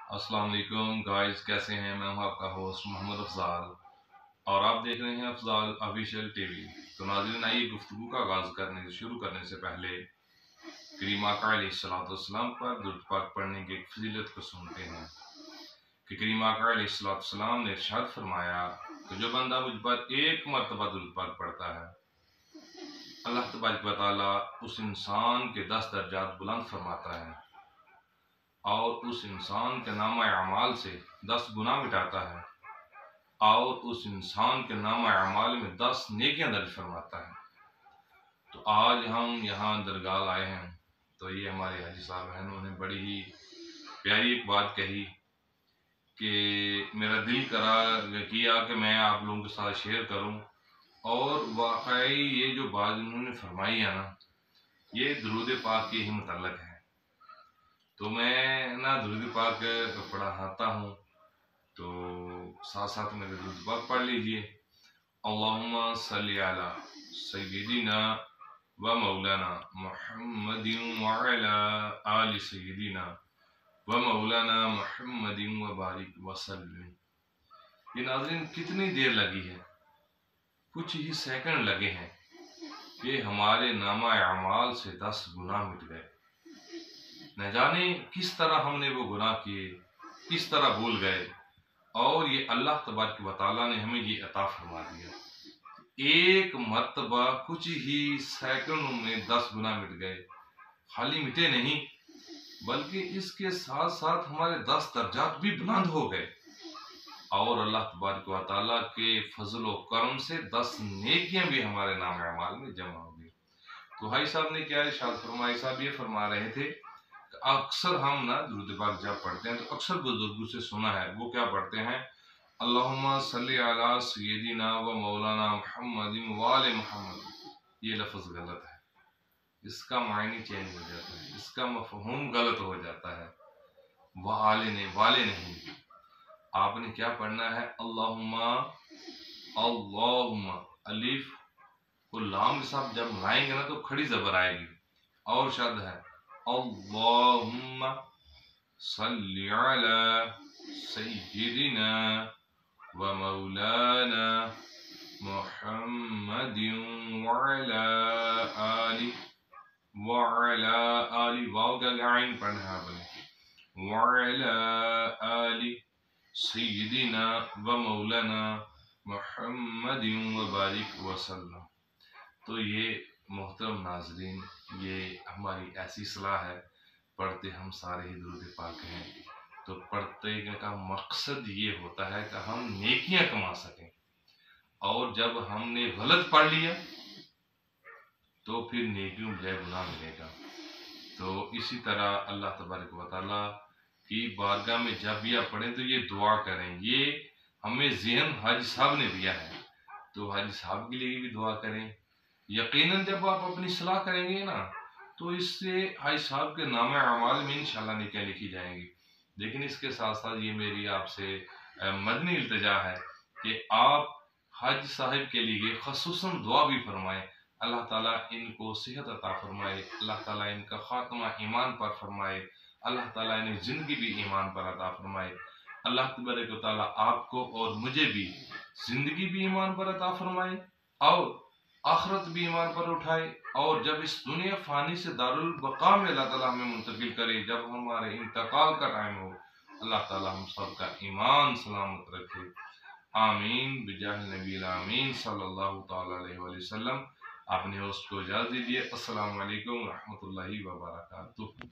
अस्सलाम वालेकुम गाइस, कैसे हैं? मैं हूं आपका होस्ट मोहम्मद अफजाल और आप देख रहे हैं अफजाल ऑफिशियल टीवी। तो नाज़रीन, आइए गुफ्तगू का आगाज़ शुरू करने से पहले करीम आका अलैहिस्सलाम पर दुरूद पाक पढ़ने की एक फजीलत को सुनते हैं कि करीम आका अलैहिस्सलाम ने इरशाद फरमाया कि जो बंदा मुझ पर एक मरतबा दुरूद पाक पढ़ता है, अल्लाह तबारक व तआला उस इंसान के 10 दर्जात बुलंद फरमाता है और उस इंसान के नामा अमाल से 10 गुनाह मिटाता है और उस इंसान के नामा अमाल में 10 नेकियां दर्ज फरमाता है। तो आज हम यहाँ दरगाह आए हैं, तो ये हमारे हाजी साहब हैं, उन्होंने बड़ी ही प्यारी एक बात कही कि मेरा दिल किया कि मैं आप लोगों के साथ शेयर करूं। और वाकई ये जो बात उन्होंने फरमाई है ना, ये दुरूद पाक के ही मुतल्लक है। तो मैं ना दुरूद पाक पढ़ाता हूँ, तो साथ साथ मेरे दुरूद पाक पढ़ लीजिए। अल्लाहुम्मा सल्ली अला सय्यिदिना व मौलाना मुहम्मदिन व अला आलि सय्यिदिना व मौलाना मुहम्मदिन व बारिक वसल्लम। ये नाज़रीन कितनी देर लगी है, कुछ ही सेकंड लगे हैं कि हमारे नामा अमाल से 10 गुनाह मिट गए। न जाने किस तरह हमने वो गुनाह किए, किस तरह भूल गए, और ये अल्लाह तबारक व तआला ने हमें ये अता फरमा दिया। एक मर्तबा कुछ ही सेकंडों में 10 गुनाह मिट गए। खाली मिटे नहीं, बल्कि इसके साथ साथ हमारे 10 दर्जात भी बुलंद हो गए और अल्लाह तबारक व तआला के फजल व करम से 10 नेकियां भी हमारे नाम अमाल में जमा हो गई। तो भाई साहब ने क्या इरशाद फरमाया? साहब ये फरमा रहे थे, अक्सर हम ना दुरूद पाक जब पढ़ते हैं तो अक्सर बुजुर्गों से सुना है, वो क्या पढ़ते हैं? अल्लाहुम्मा सल्ली अला सय्यिदिना व मौलाना मुहम्मदिन व आले मुहम्मद। ये लफ्ज़ गलत है, इसका मायने चेंज हो जाता है, इसका मफहूम गलत हो जाता है। वाले नहीं, आपने क्या पढ़ना है? अल्लाहुम्मा, अल्लाहुम्मा, अलिफ को लाम के साथ जब मिलाएंगे ना तो खड़ी जबर आएगी, और शब्द है अल्लाहुम्मा सल्ली अला सय्यिदिना व मौलाना मुहम्मदिन व अला आलि वाव का आइन पढ़ना है आपने, व अला आलि सय्यिदिना व मौलाना मुहम्मदिन व बारिक वसल्लम। तो ये मोहतरम नाजरीन, ये हमारी ऐसी सलाह है, पढ़ते हम सारे ही दुरूद पाक हैं। तो पढ़ते का मकसद ये होता है कि हम नेकियां कमा सकें, और जब हमने गलत पढ़ लिया तो फिर नेकियों बजाय गुनाह मिलेगा। तो इसी तरह अल्लाह तबारक व तआला की बारगाह में जब भी आप पढ़ें तो ये दुआ करें। ये हमें ज़हन हाजी साहब ने दिया है, तो हाजी साहब के लिए भी दुआ करें। यकीनन जब आप अपनी सलाह करेंगे ना, तो इससे हाजी साहब के नाम अमाल में इंशाल्लाह नेकियां लिखी जाएंगी। लेकिन इसके साथ साथ ये मेरी आपसे मदनी इल्तिजा है कि आप हाजी साहब के लिए खसूसन दुआ भी फरमाएं। अल्लाह ताला इनको सेहत अता फरमाए, अल्लाह ताला इनका खात्मा ईमान पर फरमाए, अल्लाह ताला इन्हें ज़िंदगी भी ईमान पर अता फरमाए। अल्लाह तबारक व तआला आपको और मुझे भी ज़िंदगी भी ईमान पर अता फरमाए और आखिरत भी ईमान पर उठाए, और जब इस दुनिया फ़ानी से दारुल बका में अल्लाह ताला हमें मुंतकिल करे, जब हमारे इंतकाल का टाइम हो, अल्लाह ताला हम सब का ईमान सलामत रखे। आमीन बिजाह नबी आमीन सल्लल्लाहु तआला अलैहि वसल्लम। अपने होस्ट को इजाज़त दीजिए। अस्सलामु अलैकुम रहमतुल्लाहि व बरकातुहू।